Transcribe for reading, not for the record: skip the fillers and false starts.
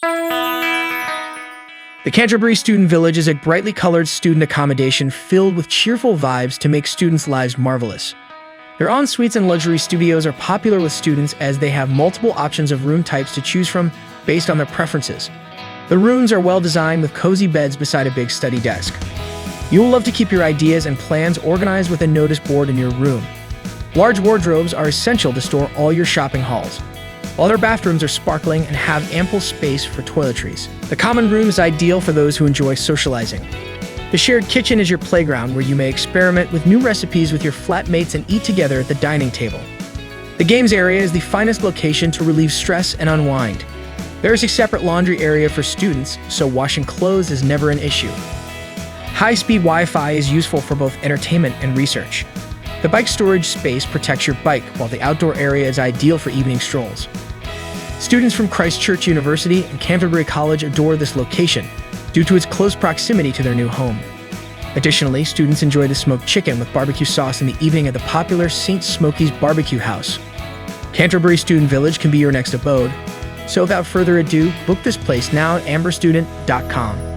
The Canterbury Student Village is a brightly colored student accommodation filled with cheerful vibes to make students' lives marvelous. Their en-suites and luxury studios are popular with students as they have multiple options of room types to choose from based on their preferences. The rooms are well designed with cozy beds beside a big study desk. You will love to keep your ideas and plans organized with a notice board in your room. Large wardrobes are essential to store all your shopping hauls, while their bathrooms are sparkling and have ample space for toiletries. The common room is ideal for those who enjoy socializing. The shared kitchen is your playground where you may experiment with new recipes with your flatmates and eat together at the dining table. The games area is the finest location to relieve stress and unwind. There is a separate laundry area for students, so washing clothes is never an issue. High-speed Wi-Fi is useful for both entertainment and research. The bike storage space protects your bike, while the outdoor area is ideal for evening strolls. Students from Christ Church University and Canterbury College adore this location due to its close proximity to their new home. Additionally, students enjoy the smoked chicken with barbecue sauce in the evening at the popular St. Smokey's Barbecue House. Canterbury Student Village can be your next abode. So without further ado, book this place now at amberstudent.com.